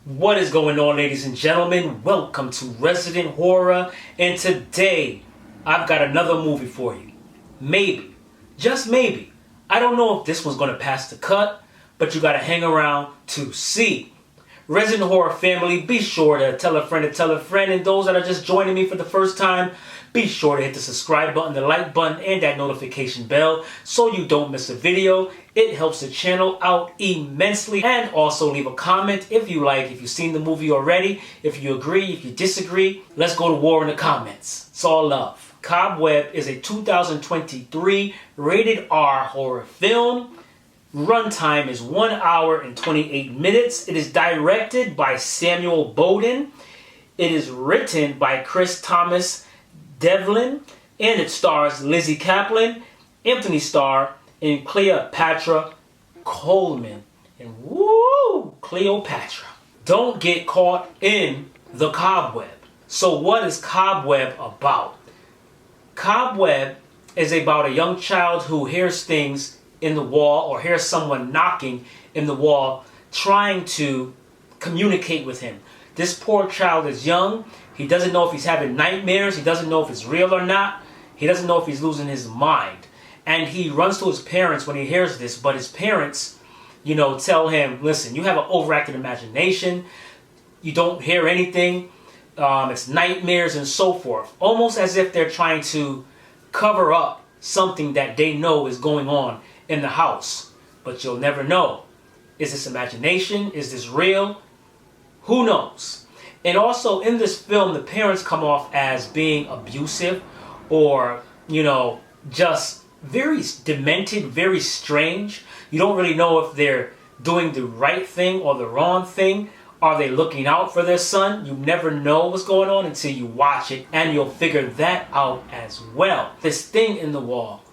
What is going on, ladies and gentlemen? Welcome to Resident Horror, and today I've got another movie for you. Maybe, just maybe, I don't know if this one's going to pass the cut, but you got to hang around to see. Resident Horror family, be sure to tell a friend, and those that are just joining me for the first time, be sure to hit the subscribe button, the like button, and that notification bell so you don't miss a video. It helps the channel out immensely. And also leave a comment if you like, if you've seen the movie already, if you agree, if you disagree. Let's go to war in the comments. It's all love. Cobweb is a 2023 rated R horror film. Runtime is 1 hour and 28 minutes. It is directed by Samuel Bowden. It is written by Chris Thomas Devlin, and it stars Lizzie Kaplan, Anthony Starr, and Cleopatra Coleman. And woo, Cleopatra. Don't get caught in the cobweb. So what is Cobweb about? Cobweb is about a young child who hears things in the wall or hears someone knocking in the wall trying to communicate with him. This poor child is young. He doesn't know if he's having nightmares. He doesn't know if it's real or not. He doesn't know if he's losing his mind. And he runs to his parents when he hears this, but his parents, tell him, listen, you have an overactive imagination. You don't hear anything. It's nightmares and so forth. Almost as if they're trying to cover up something that they know is going on in the house. But you'll never know. Is this imagination? Is this real? Who knows? And also in this film, the parents come off as being abusive or, just very demented, very strange. You don't really know if they're doing the right thing or the wrong thing. Are they looking out for their son? You never know what's going on until you watch it, and you'll figure that out as well. This thing in the wall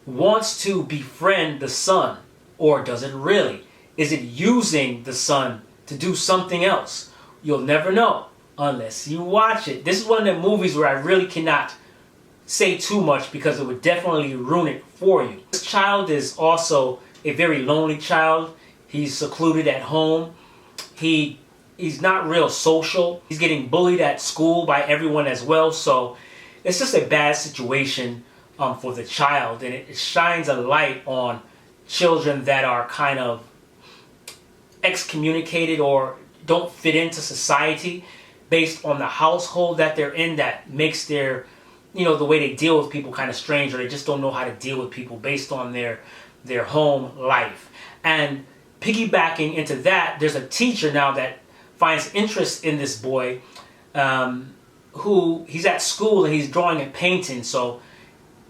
wants to befriend the son, or does it really? Is it using the son to do something else? You'll never know unless you watch it. This is one of the movies where I really cannot say too much because it would definitely ruin it for you. This child is also a very lonely child. He's secluded at home. He's not real social. He's getting bullied at school by everyone as well. So it's just a bad situation for the child. And it shines a light on children that are kind of excommunicated or don't fit into society based on the household that they're in, that makes their, the way they deal with people kind of strange, or they just don't know how to deal with people based on their home life. And piggybacking into that, there's a teacher now that finds interest in this boy, who he's at school and he's drawing and painting. So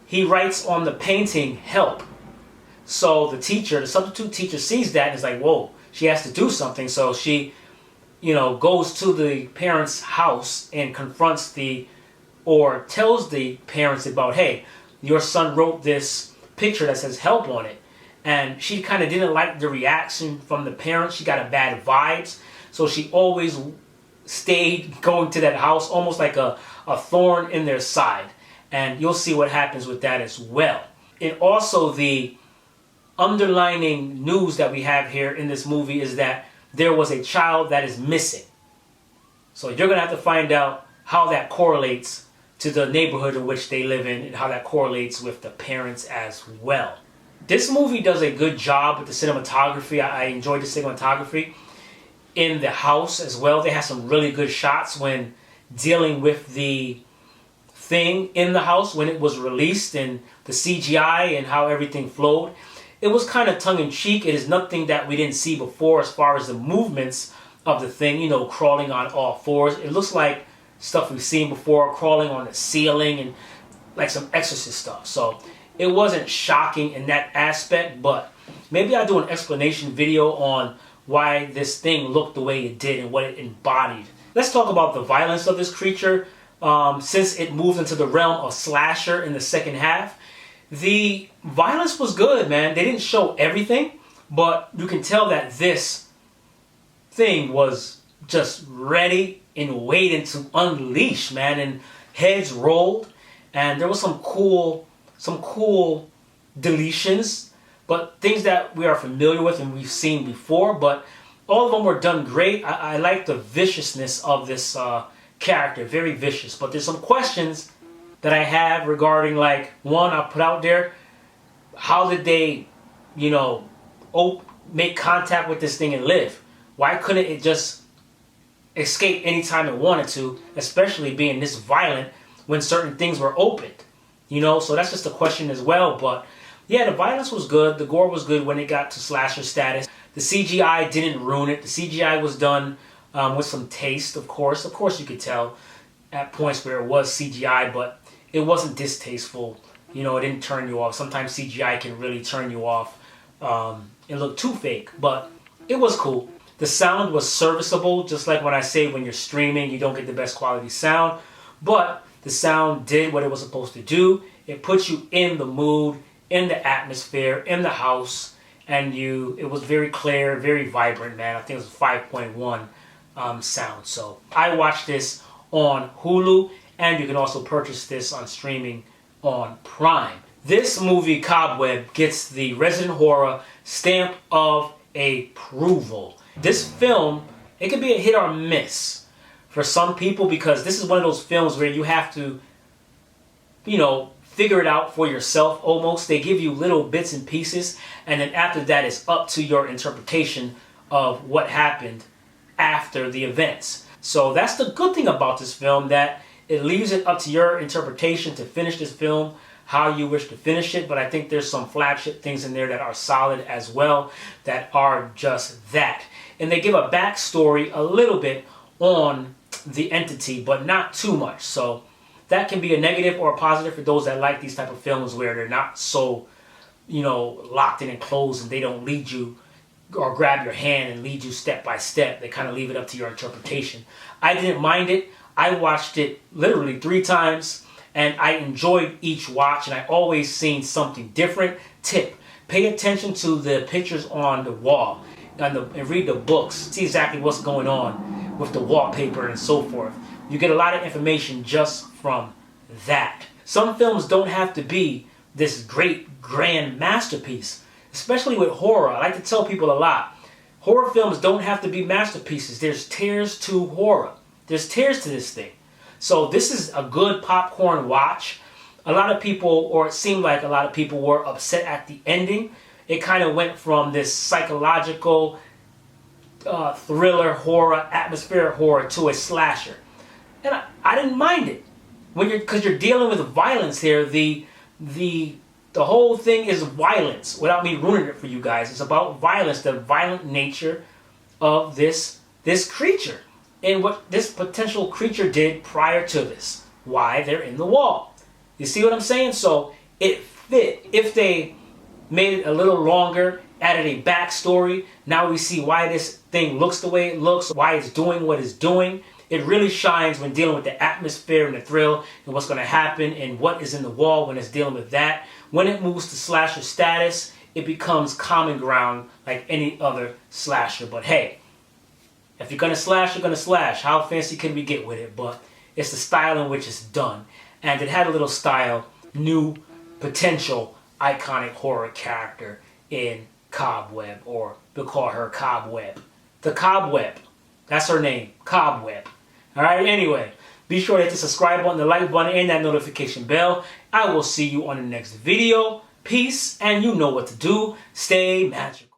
he writes on the painting, "help." So the substitute teacher sees that and is like, whoa, she has to do something. So she goes to the parents' house and confronts or tells the parents about, hey, your son wrote this picture that says help on it. And she kind of didn't like the reaction from the parents. She got a bad vibes. So she always stayed going to that house, almost like a thorn in their side. And you'll see what happens with that as well. And also the underlining news that we have here in this movie is that there was a child that is missing. So you're going to have to find out how that correlates to the neighborhood in which they live in and how that correlates with the parents as well. This movie does a good job with the cinematography. I enjoyed the cinematography in the house as well. They have some really good shots when dealing with the thing in the house when it was released, and the CGI and how everything flowed. It was kind of tongue-in-cheek. It is nothing that we didn't see before as far as the movements of the thing, crawling on all fours. It looks like stuff we've seen before, crawling on the ceiling and like some Exorcist stuff. So it wasn't shocking in that aspect, but maybe I'll do an explanation video on why this thing looked the way it did and what it embodied. Let's talk about the violence of this creature. Since it moved into the realm of slasher in the second half, the violence was good, man. They didn't show everything, but you can tell that this thing was just ready and waiting to unleash, man. And heads rolled, and there was some cool deletions, but things that we are familiar with and we've seen before. But All of them were done great. I like the viciousness of this character, very vicious. But there's some questions that I have regarding, like, one, I'll put out there, how did they, you know, make contact with this thing and live? Why couldn't it just escape anytime it wanted to, especially being this violent when certain things were opened? You know, so that's just a question as well. But yeah, the violence was good. The gore was good when it got to slasher status. The CGI didn't ruin it. The CGI was done with some taste, of course. Of course, you could tell at points where it was CGI, but it wasn't distasteful. You know, it didn't turn you off. Sometimes CGI can really turn you off. It looked too fake, but it was cool. The sound was serviceable, just like when I say when you're streaming, you don't get the best quality sound. But the sound did what it was supposed to do. It puts you in the mood, in the atmosphere, in the house, and it was very clear, very vibrant, man. I think it was 5.1 sound. So I watched this on Hulu, and you can also purchase this on streaming on Prime. This movie, Cobweb, gets the Resident Horror stamp of approval. This film, it could be a hit or miss for some people, because this is one of those films where you have to, you know, figure it out for yourself almost. They give you little bits and pieces, and then after that it's up to your interpretation of what happened after the events. So that's the good thing about this film, that it leaves it up to your interpretation to finish this film how you wish to finish it. But I think there's some flagship things in there that are solid as well, that are just that. And they give a backstory a little bit on the entity, but not too much. So that can be a negative or a positive for those that like these type of films where they're not so, you know, locked in and closed, and they don't lead you or grab your hand and lead you step by step. They kind of leave it up to your interpretation. I didn't mind it. I watched it literally 3 times, and I enjoyed each watch, and I always seen something different. Tip: pay attention to the pictures on the wall and read the books. See exactly what's going on with the wallpaper and so forth. You get a lot of information just from that. Some films don't have to be this great, grand masterpiece, especially with horror. I like to tell people a lot, horror films don't have to be masterpieces. There's tears to horror. There's tears to this thing. So this is a good popcorn watch. A lot of people, or it seemed like a lot of people, were upset at the ending. It kind of went from this psychological thriller horror, atmospheric horror, to a slasher. And I didn't mind it, because you're dealing with violence here. The whole thing is violence. Without me ruining it for you guys, it's about violence, the violent nature of this creature, and what this potential creature did prior to this. Why they're in the wall. You see what I'm saying? So it fit. If they made it a little longer, added a backstory, now we see why this thing looks the way it looks, why it's doing what it's doing. It really shines when dealing with the atmosphere and the thrill and what's going to happen and what is in the wall when it's dealing with that. When it moves to slasher status, it becomes common ground like any other slasher. But hey, if you're going to slash, you're going to slash. How fancy can we get with it? But it's the style in which it's done. And it had a little style, new, potential, iconic horror character in Cobweb, or we'll call her Cobweb. The Cobweb. That's her name, Cobweb. Alright, anyway, be sure to hit the subscribe button, the like button, and that notification bell. I will see you on the next video. Peace, and you know what to do. Stay magical.